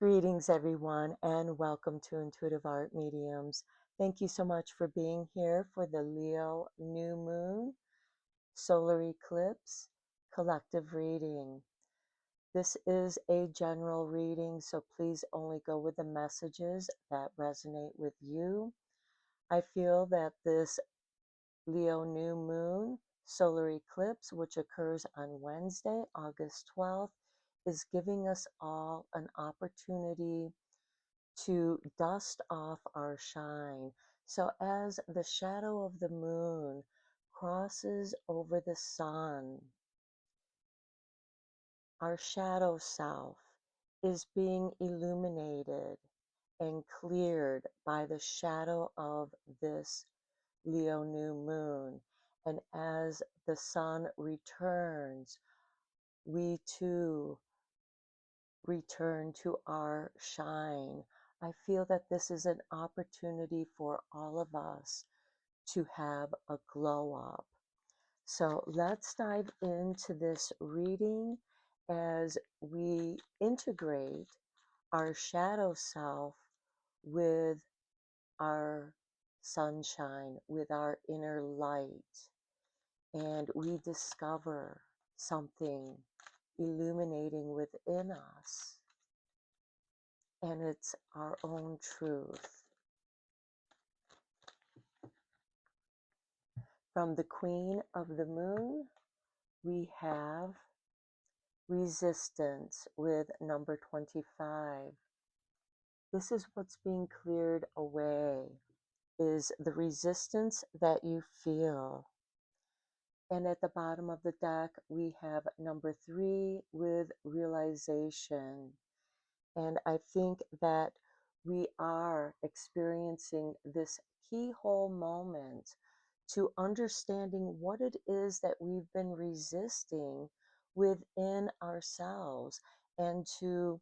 Greetings, everyone, and welcome to Intuitive Art Mediums. Thank you so much for being here for the Leo New Moon Solar Eclipse Collective Reading. This is a general reading, so please only go with the messages that resonate with you. I feel that this Leo New Moon Solar Eclipse, which occurs on Wednesday, August 12th, is giving us all an opportunity to dust off our shine. So, as the shadow of the moon crosses over the sun, our shadow self is being illuminated and cleared by the shadow of this Leo new moon. And as the sun returns, we too return to our shine. I feel that this is an opportunity for all of us to have a glow up. So let's dive into this reading as we integrate our shadow self with our sunshine, with our inner light, and we discover something illuminating within us. And it's our own truth. From the Queen of the Moon, we have resistance with number 25. This is what's being cleared away, is the resistance that you feel. And at the bottom of the deck, we have number 3 with realization. And I think that we are experiencing this keyhole moment to understanding what it is that we've been resisting within ourselves and to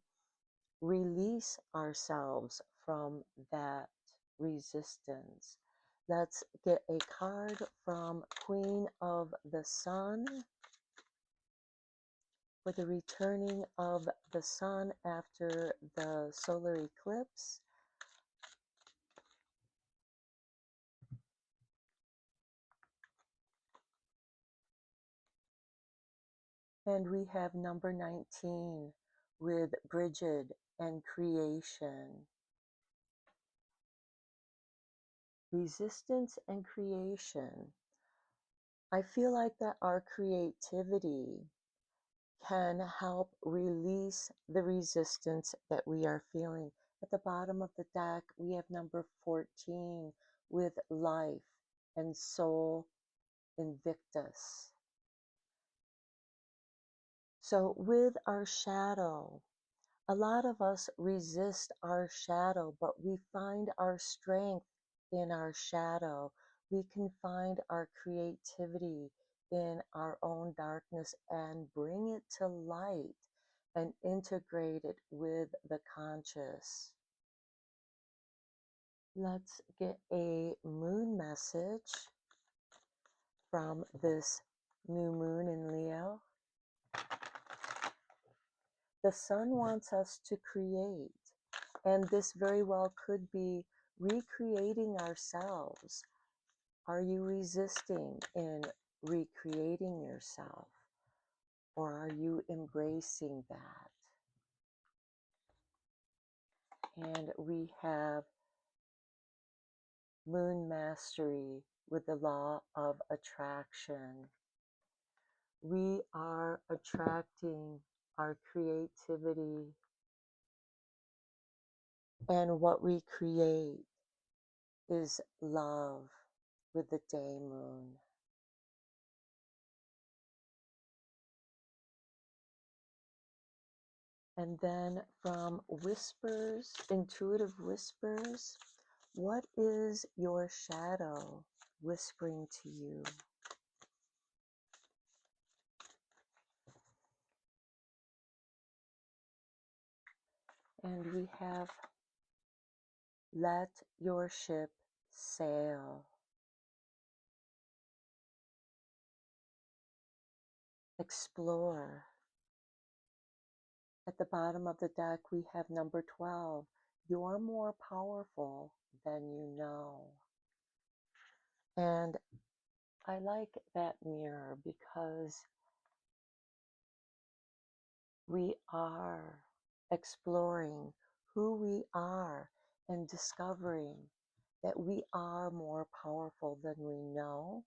release ourselves from that resistance. Let's get a card from Queen of the Sun for the returning of the sun after the solar eclipse. And we have number 19 with Bridget and creation. Resistance and creation. I feel like that our creativity can help release the resistance that we are feeling. At the bottom of the deck, we have number 14 with life and soul invictus. So with our shadow, a lot of us resist our shadow, but we find our strength in our shadow. We can find our creativity in our own darkness and bring it to light and integrate it with the conscious. Let's get a moon message from this new moon in Leo. The sun wants us to create, and this very well could be recreating ourselves. Are you resisting in recreating yourself, or are you embracing that? And we have moon mastery with the law of attraction. We are attracting our creativity, and what we create is love with the day moon. And then from whispers, intuitive whispers, what is your shadow whispering to you? And we have let your ship sail. Explore. At the bottom of the deck, we have number 12. You're more powerful than you know. And I like that mirror because we are exploring who we are and discovering that we are more powerful than we know.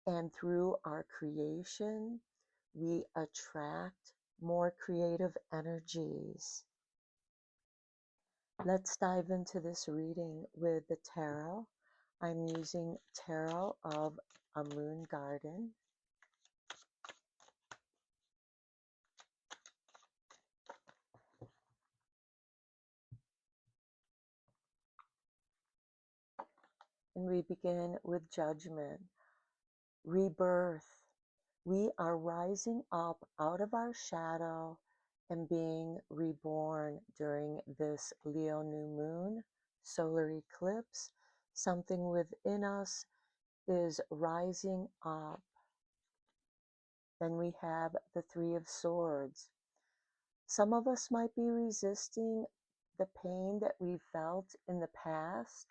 And through our creation, we attract more creative energies. Let's dive into this reading with the tarot. I'm using Tarot of a Moon Garden. And we begin with Judgment, rebirth. We are rising up out of our shadow and being reborn during this Leo new moon, solar eclipse. Something within us is rising up. Then we have the Three of Swords. Some of us might be resisting the pain that we felt in the past.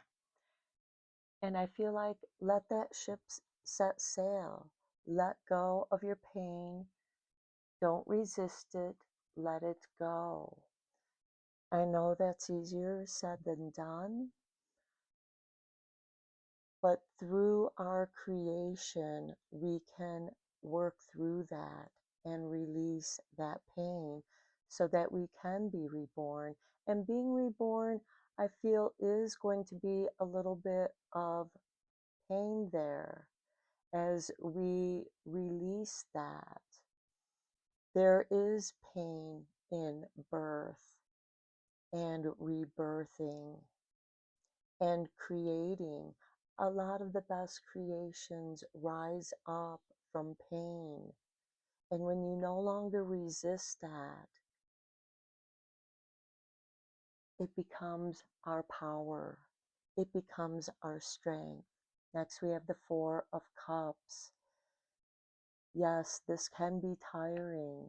And I feel like let that ship set sail. Let go of your pain. Don't resist it. Let it go. I know that's easier said than done. But through our creation, we can work through that and release that pain so that we can be reborn. And being reborn, I feel, is going to be a little bit of pain there as we release that. There is pain in birth and rebirthing and creating. A lot of the best creations rise up from pain. And when you no longer resist that, it becomes our power. It becomes our strength. Next, we have the Four of Cups. Yes, this can be tiring.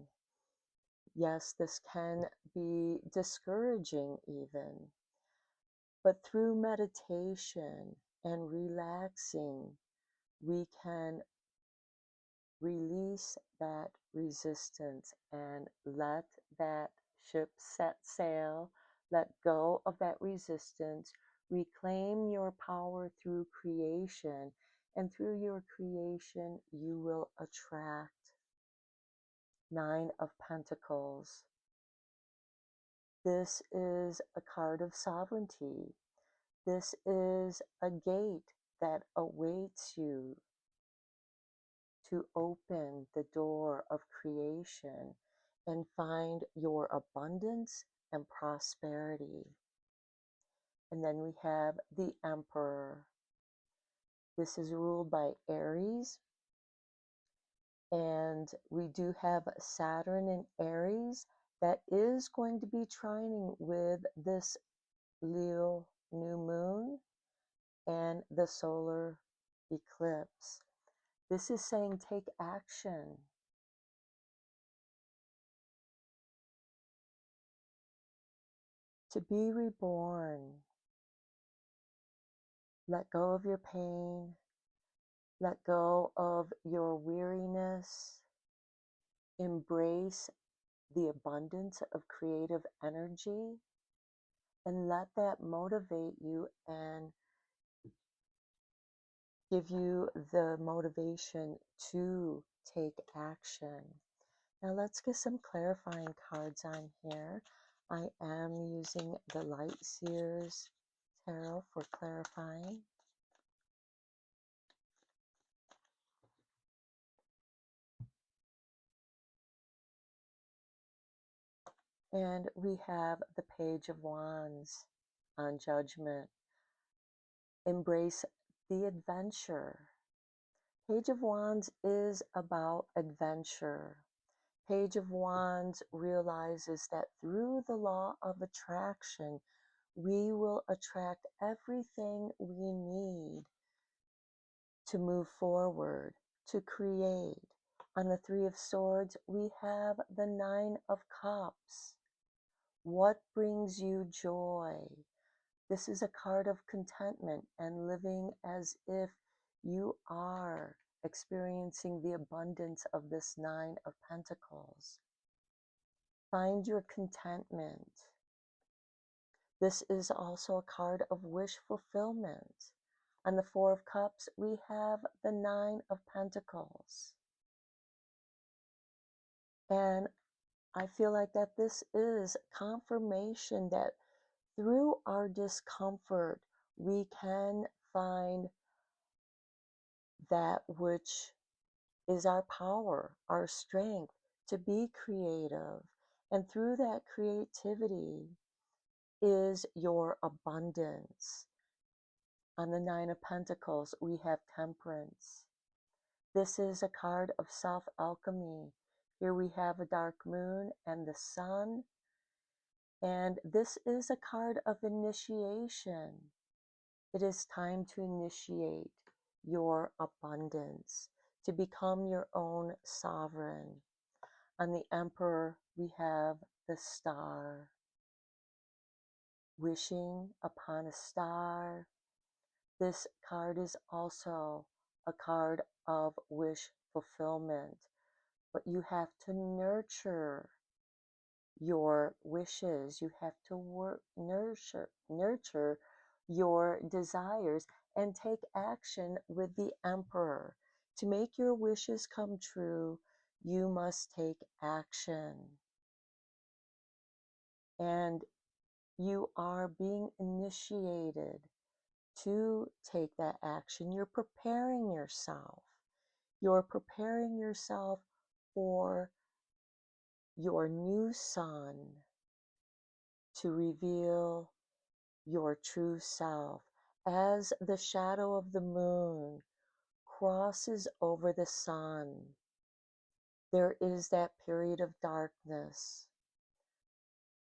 Yes, this can be discouraging even. But through meditation and relaxing, we can release that resistance and let that ship set sail, let go of that resistance, reclaim your power through creation, and through your creation, you will attract. Nine of Pentacles. This is a card of sovereignty. This is a gate that awaits you to open the door of creation and find your abundance and prosperity. And then we have the Emperor. This is ruled by Aries. And we do have Saturn in Aries that is going to be trining with this Leo new moon and the solar eclipse. This is saying take action. To be reborn. Let go of your pain. Let go of your weariness. Embrace the abundance of creative energy and let that motivate you and give you the motivation to take action. Now let's get some clarifying cards on here. I am using the Light Seers Tarot for clarifying. And we have the Page of Wands on Judgment. Embrace the adventure. Page of Wands is about adventure. Page of Wands realizes that through the law of attraction, we will attract everything we need to move forward, to create. On the Three of Swords, we have the Nine of Cups. What brings you joy? This is a card of contentment and living as if you are experiencing the abundance of this Nine of Pentacles. Find your contentment. This is also a card of wish fulfillment. On the Four of Cups, we have the Nine of Pentacles. And I feel like that this is confirmation that through our discomfort, we can find that which is our power, our strength to be creative. And through that creativity is your abundance. On the Nine of Pentacles, we have Temperance. This is a card of self-alchemy. Here we have a dark moon and the sun. And this is a card of initiation. It is time to initiate your abundance, to become your own sovereign. On the Emperor, we have the Star. Wishing upon a star. This card is also a card of wish fulfillment, but you have to nurture your wishes. You have to nurture your desires and take action with the Emperor. To make your wishes come true, you must take action. And you are being initiated to take that action. You're preparing yourself. You're preparing yourself for your new sun to reveal your true self. As the shadow of the moon crosses over the sun, there is that period of darkness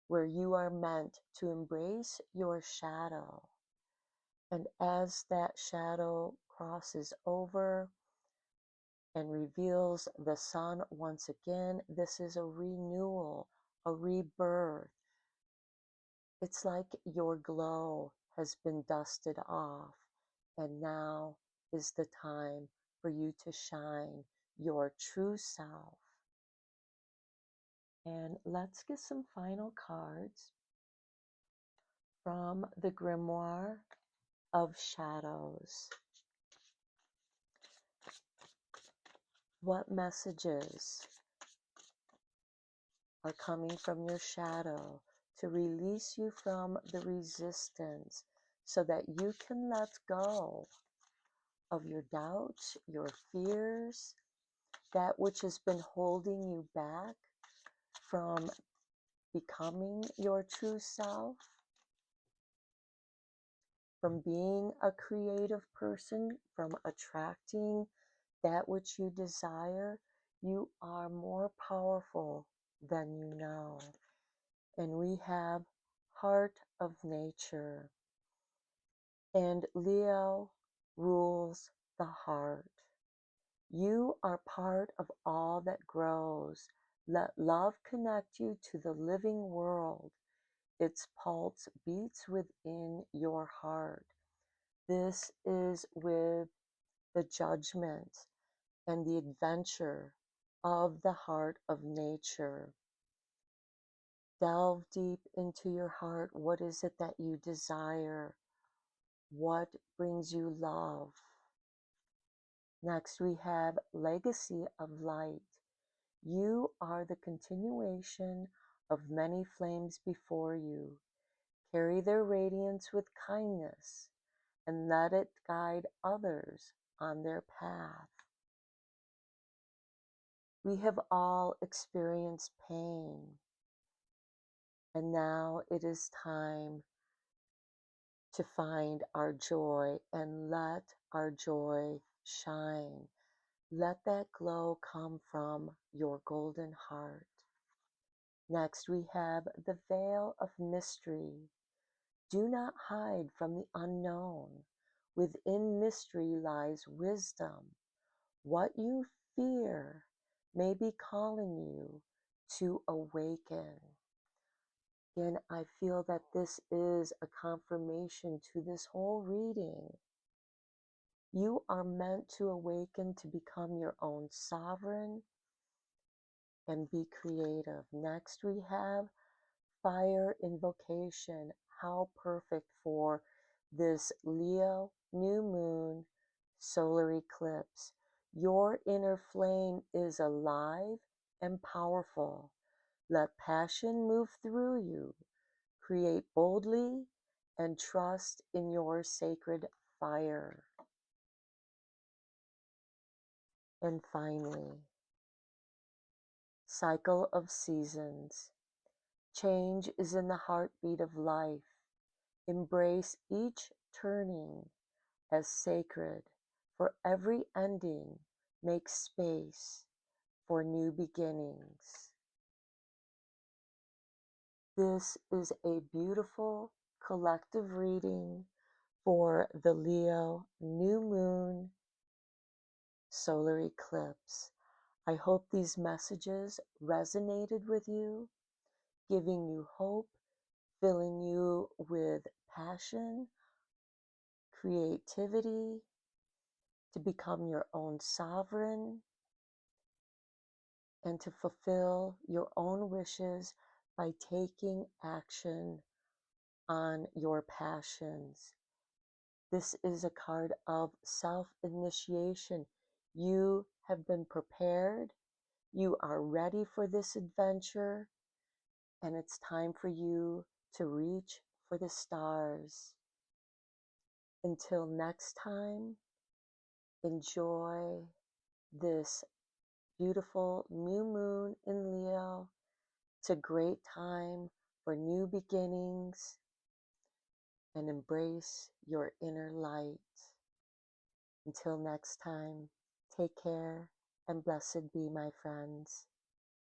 where you are meant to embrace your shadow. And as that shadow crosses over and reveals the sun once again, this is a renewal, a rebirth. It's like your glow has been dusted off, and now is the time for you to shine your true self. And let's get some final cards from the Grimoire of Shadows. What messages are coming from your shadow to release you from the resistance so that you can let go of your doubts, your fears, that which has been holding you back from becoming your true self, from being a creative person, from attracting that which you desire. You are more powerful than you know. And we have Heart of Nature. And Leo rules the heart. You are part of all that grows. Let love connect you to the living world. Its pulse beats within your heart. This is with the judgment and the adventure of the heart of nature. Delve deep into your heart. What is it that you desire? What brings you love? Next, we have Legacy of Light. You are the continuation of many flames before you. Carry their radiance with kindness and let it guide others on their path. We have all experienced pain, and now it is time to find our joy and let our joy shine. Let that glow come from your golden heart. Next, we have the veil of mystery. Do not hide from the unknown. Within mystery lies wisdom. What you fear may be calling you to awaken. Again, I feel that this is a confirmation to this whole reading. You are meant to awaken to become your own sovereign and be creative. Next, we have fire invocation. How perfect for this Leo new moon solar eclipse. Your inner flame is alive and powerful. Let passion move through you. Create boldly and trust in your sacred fire. And finally, cycle of seasons. Change is in the heartbeat of life. Embrace each turning as sacred. For every ending, make space for new beginnings. This is a beautiful collective reading for the Leo new moon solar eclipse. I hope these messages resonated with you, giving you hope, filling you with passion, creativity, to become your own sovereign, and to fulfill your own wishes by taking action on your passions. This is a card of self-initiation. You have been prepared. You are ready for this adventure, and it's time for you to reach for the stars. Until next time, enjoy this beautiful new moon in Leo. It's a great time for new beginnings, and embrace your inner light. Until next time, take care and blessed be, my friends.